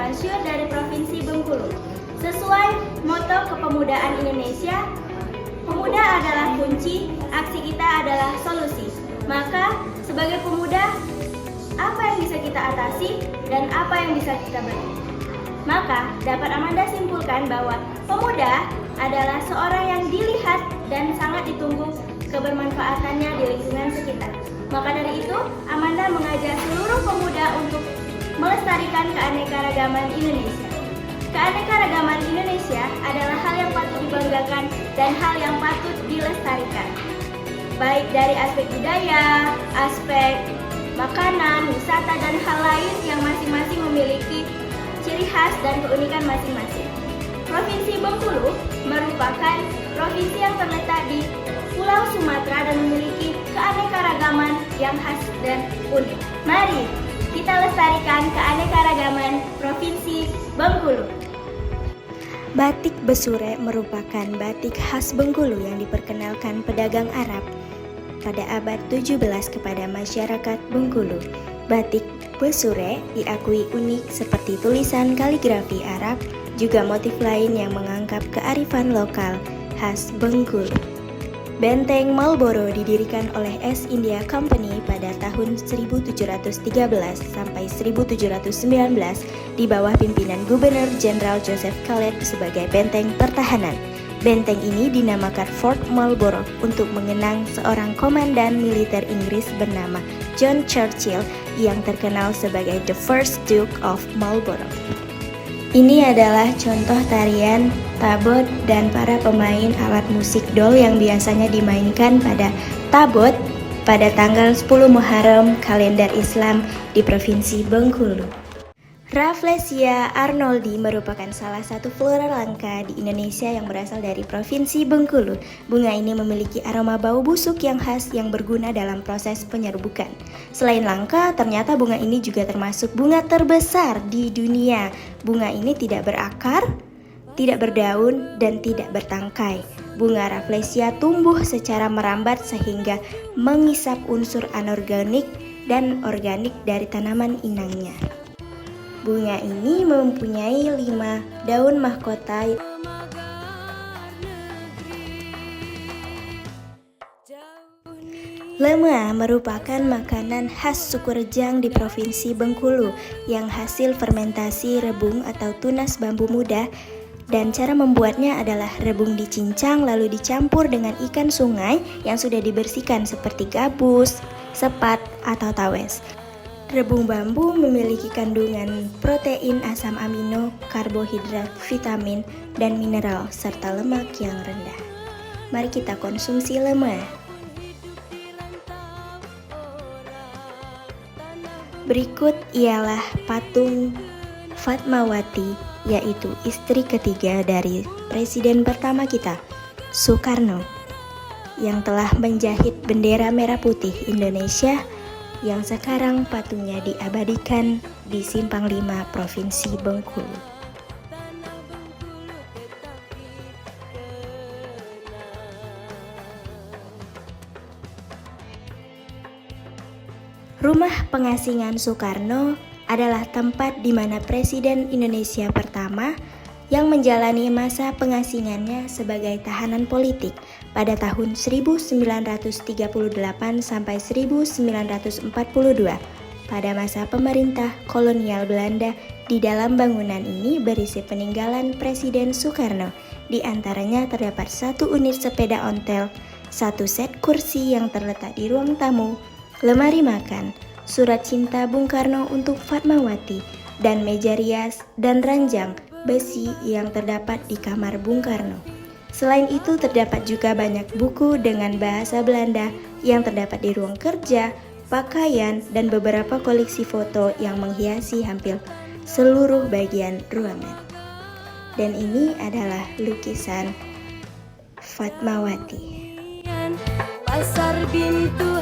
termasyhur dari Provinsi Bengkulu. Sesuai moto kepemudaan Indonesia, pemuda adalah kunci, aksi kita adalah solusi. Maka, sebagai pemuda, apa yang bisa kita atasi dan apa yang bisa kita beri? Maka, dapat Amanda simpulkan bahwa pemuda adalah seorang yang dilihat dan sangat ditunggu kebermanfaatannya di lingkungan sekitar. Maka dari itu, Amanda mengajak seluruh pemuda untuk melestarikan keanekaragaman Indonesia. Keanekaragaman Indonesia adalah hal yang patut dibanggakan dan hal yang patut dilestarikan. Baik dari aspek budaya, aspek makanan, wisata, dan hal lain yang masing-masing memiliki ciri khas dan keunikan masing-masing. Provinsi Bengkulu merupakan provinsi yang terletak di Pulau Sumatera dan memiliki keanekaragaman yang khas dan unik. Mari kita lestarikan keanekaragaman Provinsi Bengkulu. Batik Besure merupakan batik khas Bengkulu yang diperkenalkan pedagang Arab pada abad 17 kepada masyarakat Bengkulu. Batik Besure diakui unik seperti tulisan kaligrafi Arab, juga motif lain yang mengangkat kearifan lokal khas Bengkulu. Benteng Marlborough didirikan oleh East India Company pada tahun 1713 sampai 1719 di bawah pimpinan Gubernur Jenderal Joseph Caleb sebagai benteng pertahanan. Benteng ini dinamakan Fort Marlborough untuk mengenang seorang komandan militer Inggris bernama John Churchill yang terkenal sebagai The First Duke of Marlborough. Ini adalah contoh tarian tabot dan para pemain alat musik dol yang biasanya dimainkan pada tabot pada tanggal 10 Muharram kalender Islam di Provinsi Bengkulu. Rafflesia arnoldi merupakan salah satu flora langka di Indonesia yang berasal dari Provinsi Bengkulu. Bunga ini memiliki aroma bau busuk yang khas yang berguna dalam proses penyerbukan. Selain langka, ternyata bunga ini juga termasuk bunga terbesar di dunia. Bunga ini tidak berakar, tidak berdaun, dan tidak bertangkai. Bunga Rafflesia tumbuh secara merambat sehingga mengisap unsur anorganik dan organik dari tanaman inangnya. Bunga ini mempunyai 5 daun mahkota. Lemua merupakan makanan khas suku Rejang di Provinsi Bengkulu yang hasil fermentasi rebung atau tunas bambu muda, dan cara membuatnya adalah rebung dicincang lalu dicampur dengan ikan sungai yang sudah dibersihkan seperti gabus, sepat, atau tawes. Rebung bambu memiliki kandungan protein, asam amino, karbohidrat, vitamin, dan mineral, serta lemak yang rendah. Mari kita konsumsi lemua. Berikut ialah patung Fatmawati, yaitu istri ketiga dari presiden pertama kita, Soekarno, yang telah menjahit bendera merah putih Indonesia, yang sekarang patungnya diabadikan di Simpang 5 Provinsi Bengkulu. Rumah pengasingan Soekarno adalah tempat di mana Presiden Indonesia pertama yang menjalani masa pengasingannya sebagai tahanan politik pada tahun 1938 sampai 1942 pada masa pemerintah kolonial Belanda. Di dalam bangunan ini berisi peninggalan Presiden Soekarno. Di antaranya terdapat 1 unit sepeda ontel, 1 set kursi yang terletak di ruang tamu, lemari makan, surat cinta Bung Karno untuk Fatmawati, dan meja rias dan ranjang besi yang terdapat di kamar Bung Karno. Selain itu terdapat juga banyak buku dengan bahasa Belanda yang terdapat di ruang kerja, pakaian, dan beberapa koleksi foto yang menghiasi hampir seluruh bagian ruangan. Dan ini adalah lukisan Fatmawati. Pasar Bintu